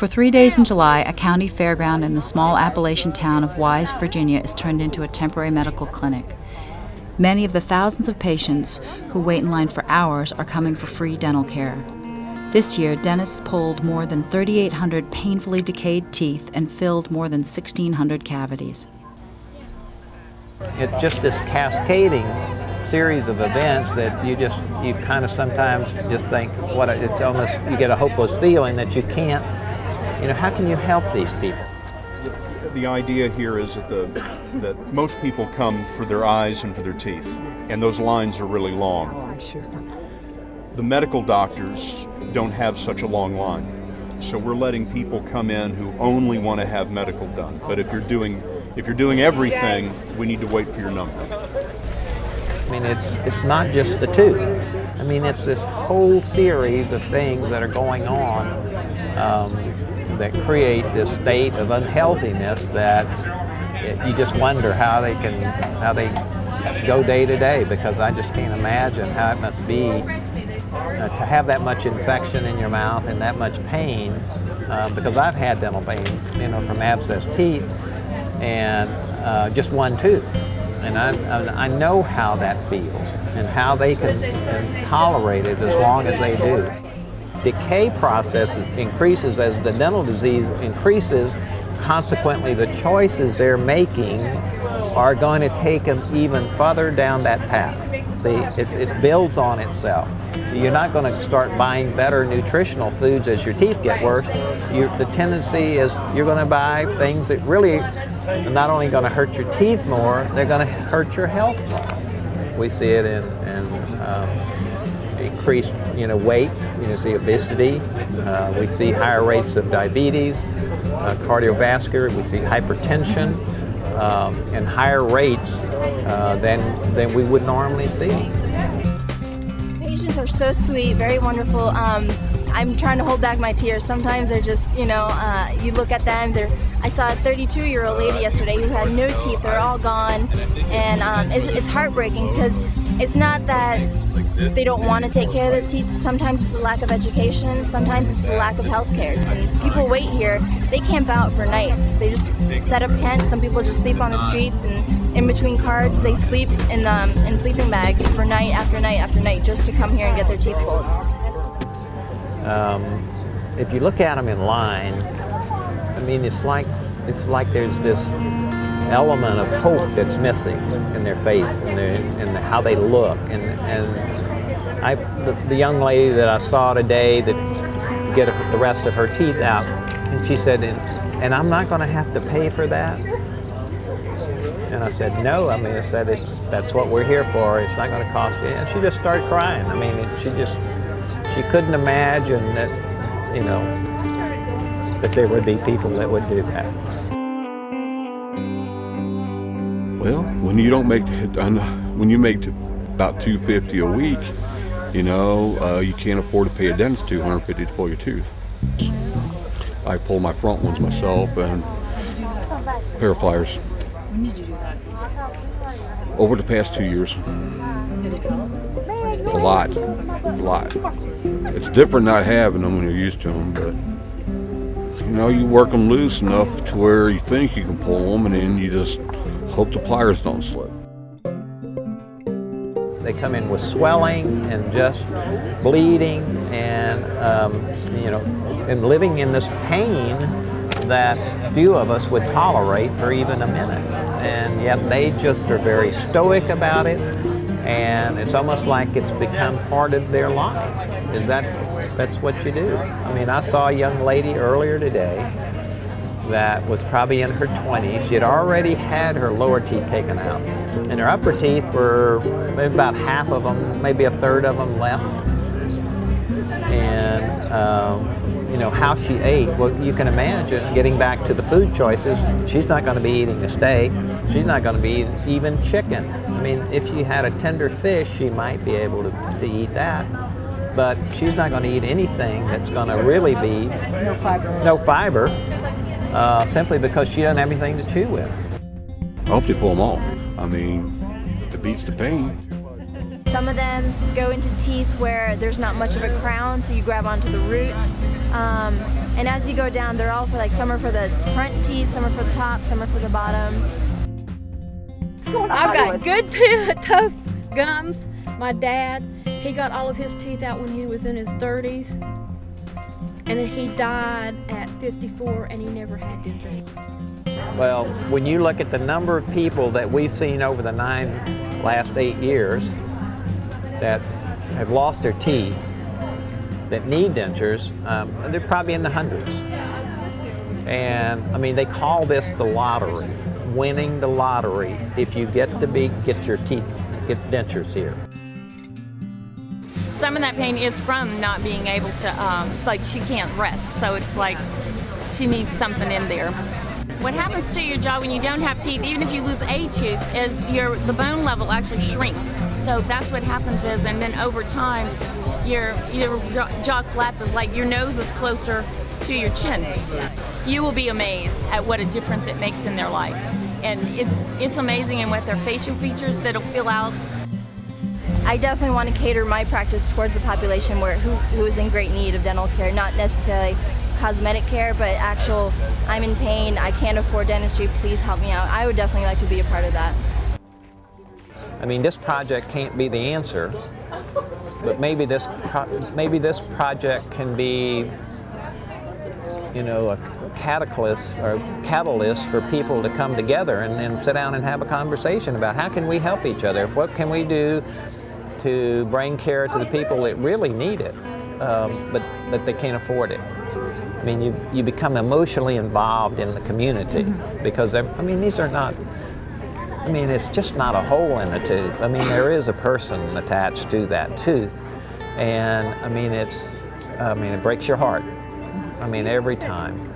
For 3 days in July, a county fairground in the small Appalachian town of Wise, Virginia, is turned into a temporary medical clinic. Many of the thousands of patients who wait in line for hours are coming for free dental care. This year, dentists pulled more than 3,800 painfully decayed teeth and filled more than 1,600 cavities. It's just this cascading series of events that you kind of sometimes just think, it's almost, you get a hopeless feeling that you can't, how can you help these people? The idea here is that most people come for their eyes and for their teeth, and those lines are really long. Oh, I'm sure. The medical doctors don't have such a long line, so we're letting people come in who only want to have medical done. But if you're doing everything, we need to wait for your number. I mean, it's not just the tooth. I mean, it's this whole series of things that are going on that create this state of unhealthiness that you just wonder how they go day to day, because I just can't imagine how it must be to have that much infection in your mouth and that much pain, because I've had dental pain, from abscessed teeth and just one tooth. And I know how that feels and how they can tolerate it as long as they do. Decay process increases as the dental disease increases. Consequently, the choices they're making are going to take them even further down that path. It builds on itself. You're not going to start buying better nutritional foods as your teeth get worse. The tendency is you're going to buy things that really are not only going to hurt your teeth more, they're going to hurt your health more. We see it in increased weight, see obesity, we see higher rates of diabetes, cardiovascular, we see hypertension, and higher rates than we would normally see. Patients are so sweet, very wonderful. I'm trying to hold back my tears. Sometimes they're just, you look at them, I saw a 32-year-old lady yesterday who had no teeth, they're all gone, and it's heartbreaking because it's not that they don't want to take care of their teeth. Sometimes it's a lack of education, sometimes it's a lack of health care. And people wait here, they camp out for nights. They just set up tents, some people just sleep on the streets, and in between cards they sleep in sleeping bags for night after night after night just to come here and get their teeth pulled. If you look at them in line, I mean, it's like there's this element of hope that's missing in their face and how they look. The young lady that I saw today that get the rest of her teeth out, and she said, and I'm not going to have to pay for that. And I said, no. I mean, I said that's what we're here for. It's not going to cost you. And she just started crying. I mean, she couldn't imagine that, that there would be people that would do that. Well, when you make about $250 a week, you can't afford to pay a dentist $250 to pull your tooth. I pull my front ones myself and a pair of pliers. When did you do that? Over the past 2 years. Did it help? A lot. It's different not having them when you're used to them, but you work them loose enough to where you think you can pull them, and then you just hope the pliers don't slip. They come in with swelling and just bleeding and, and living in this pain that few of us would tolerate for even a minute. And yet they just are very stoic about it, and it's almost like it's become part of their lives. That's what you do. I mean, I saw a young lady earlier today that was probably in her 20s. She had already had her lower teeth taken out, and her upper teeth were maybe about half of them, maybe a third of them left. And how she ate, well, you can imagine, getting back to the food choices, she's not going to be eating a steak. She's not going to be eating even chicken. I mean, if she had a tender fish, she might be able to eat that. But she's not going to eat anything that's going to really be no fiber, simply because she doesn't have anything to chew with. I hope they pull them all. I mean, it beats the pain. Some of them go into teeth where there's not much of a crown, so you grab onto the root. And as you go down, they're all for like, some are for the front teeth, some are for the top, some are for the bottom. I've got good tough gums. My dad, he got all of his teeth out when he was in his 30s. And he died at 54 and he never had dentures. Well, when you look at the number of people that we've seen over the last 8 years that have lost their teeth, that need dentures, they're probably in the hundreds. And I mean, they call this the lottery, winning the lottery if you get your teeth, get dentures here. Some of that pain is from not being able to, like she can't rest, so it's like she needs something in there. What happens to your jaw when you don't have teeth, even if you lose a tooth, is the bone level actually shrinks. So that's what happens is, and then over time, your jaw collapses, like your nose is closer to your chin. You will be amazed at what a difference it makes in their life. And it's amazing in what their facial features that'll fill out. I definitely want to cater my practice towards the population who is in great need of dental care, not necessarily cosmetic care, but actual, I'm in pain, I can't afford dentistry, please help me out. I would definitely like to be a part of that. I mean, this project can't be the answer, but maybe this project can be, you know, a catalyst for people to come together and sit down and have a conversation about how can we help each other? What can we do to bring care to the people that really need it, but they can't afford it? I mean, you become emotionally involved in the community because, I mean, these are not, I mean, it's just not a hole in the tooth. I mean, there is a person attached to that tooth. And I mean, it breaks your heart. I mean, every time.